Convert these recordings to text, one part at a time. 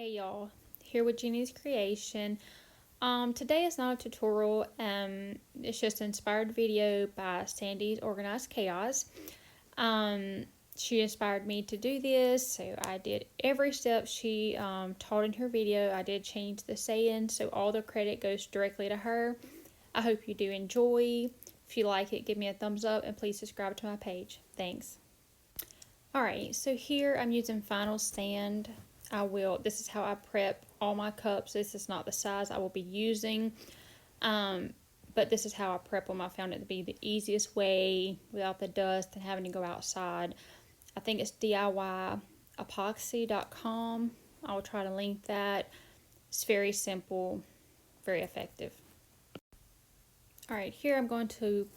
Hey y'all, here with Jeannie's Creation. Today is not a tutorial, it's just an inspired video by Sandy's Organized Chaos. She inspired me to do this, so I did every step she taught in her video. I did change the saying, so all the credit goes directly to her. I hope you do enjoy. If you like it, give me a thumbs up and please subscribe to my page. Thanks. Alright, so here I'm using vinyl sand. This is how I prep all my cups. This is not the size I will be using, but this is how I prep them. I found it to be the easiest way without the dust and having to go outside. I think it's DIYepoxy.com. I'll try to link that. It's very simple, very effective. Alright, here I'm going to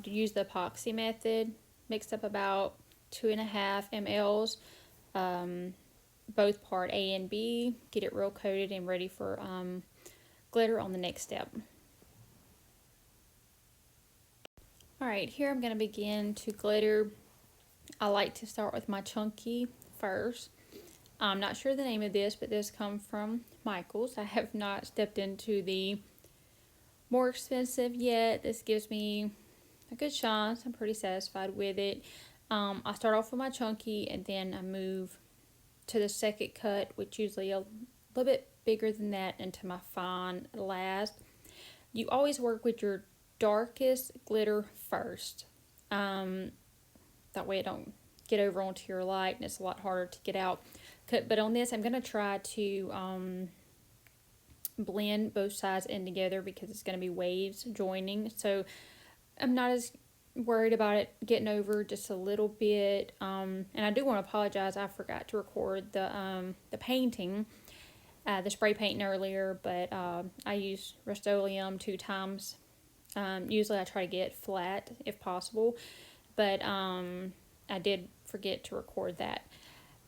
use the epoxy method. Mix up about 2.5 mLs, both part A and B. Get it real coated and ready for glitter on the next step. Alright, here I'm going to begin to glitter. I like to start with my chunky first. I'm not sure the name of this, but this comes from Michael's. I have not stepped into the more expensive yet. This gives me a good shine, so I'm pretty satisfied with it. I start off with my chunky and then I move to the second cut, which usually a little bit bigger than that, into my fine last. You always work with your darkest glitter first. That way it don't get over onto your light and it's a lot harder to get out. But on this, I'm going to try to blend both sides in together because it's going to be waves joining. So I'm not as worried about it getting over just a little bit. And I do want to apologize. I forgot to record the painting, the spray painting earlier, but I used Rust-Oleum 2 times. Usually I try to get flat if possible, but I did forget to record that.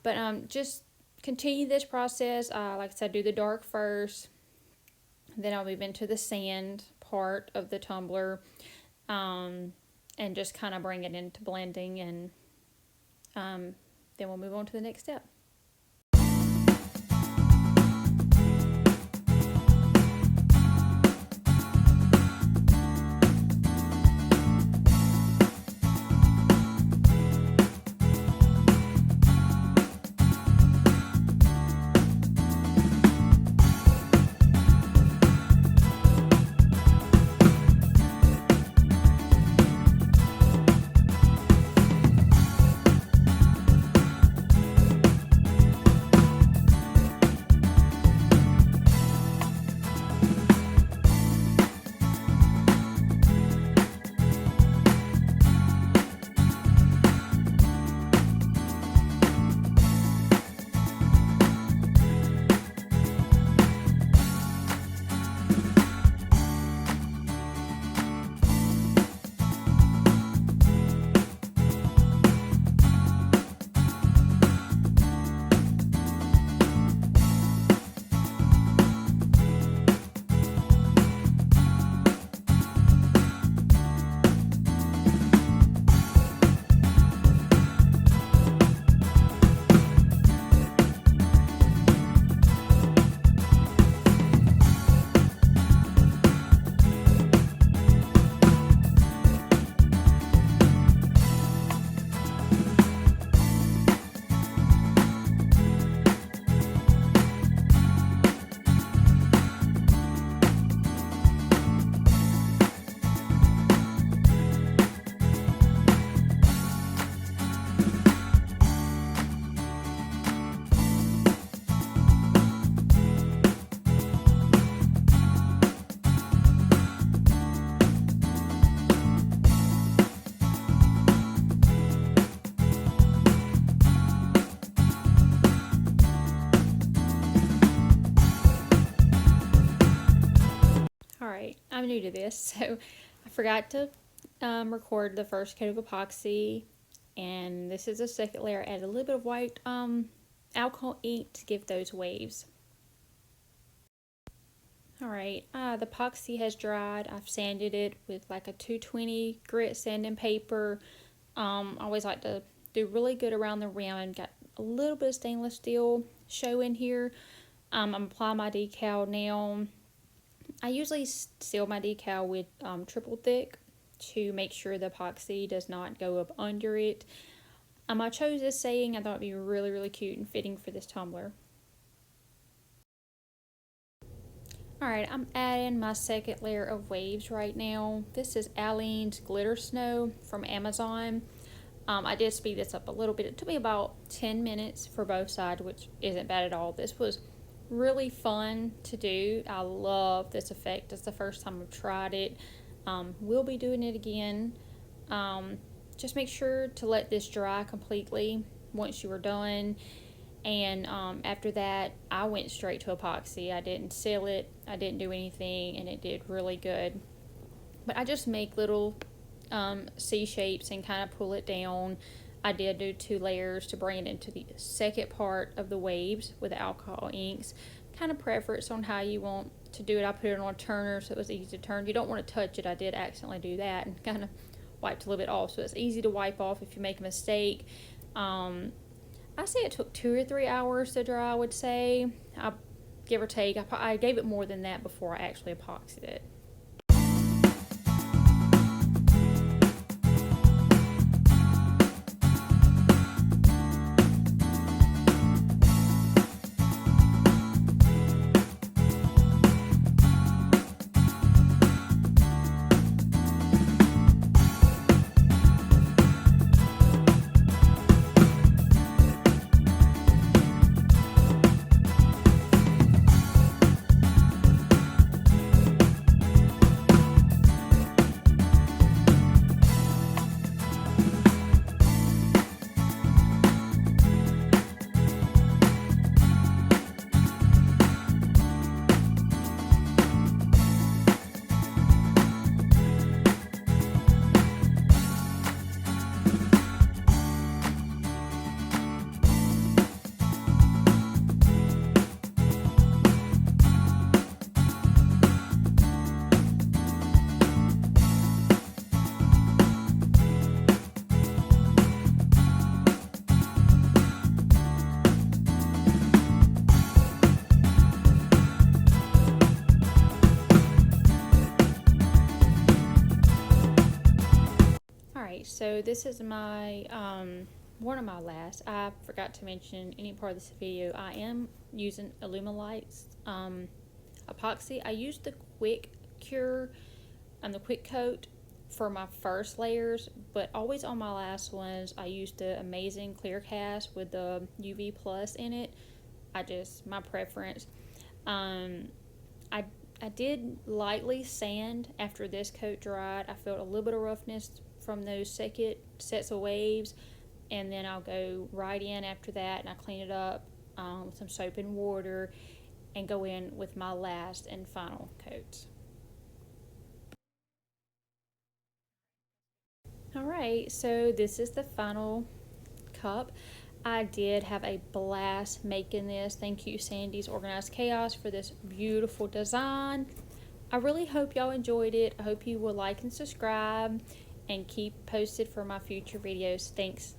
But just continue this process. Like I said, do the dark first, then I'll move into the sand part of the tumbler. And just kind of bring it into blending, and then we'll move on to the next step. Alright, I'm new to this, so I forgot to record the first coat of epoxy, and this is the second layer. I added a little bit of white alcohol ink to give those waves. Alright, the epoxy has dried. I've sanded it with like a 220 grit sanding paper. I always like to do really good around the rim, and got a little bit of stainless steel show in here. I'm applying my decal now. I usually seal my decal with triple thick to make sure the epoxy does not go up under it. I chose this saying. I thought it'd be really, really cute and fitting for this tumbler. Alright, I'm adding my second layer of waves right now. This is Aleene's Glitter Snow from Amazon. I did speed this up a little bit. It took me about 10 minutes for both sides, which isn't bad at all. This was really fun to do. I love this effect. It's the first time I've tried it. We'll be doing it again. Just make sure to let this dry completely once you are done. And after that, I went straight to epoxy. I didn't seal it. I didn't do anything, and it did really good. But I just make little C shapes and kind of pull it down. I did do 2 layers to bring it into the second part of the waves with the alcohol inks. Kind of preference on how you want to do it. I put it on a turner so it was easy to turn. You don't want to touch it. I did accidentally do that and kind of wiped a little bit off, so it's easy to wipe off if you make a mistake. I say it took 2 or 3 hours to dry, I would say. Give or take. I gave it more than that before I actually epoxied it. Alright, so this is my, one of my last. I forgot to mention any part of this video. I am using Alumilite's epoxy. I used the Quick Cure and the Quick Coat for my first layers, but always on my last ones, I used the Amazing Clear Cast with the UV Plus in it. My preference. I did lightly sand after this coat dried. I felt a little bit of roughness from those second sets of waves, and then I'll go right in after that and I clean it up with some soap and water and go in with my last and final coats. Alright, so this is the final cup. I did have a blast making this. Thank you, Sandy's Organized Chaos, for this beautiful design. I really hope y'all enjoyed it. I hope you will like and subscribe and keep posted for my future videos. Thanks.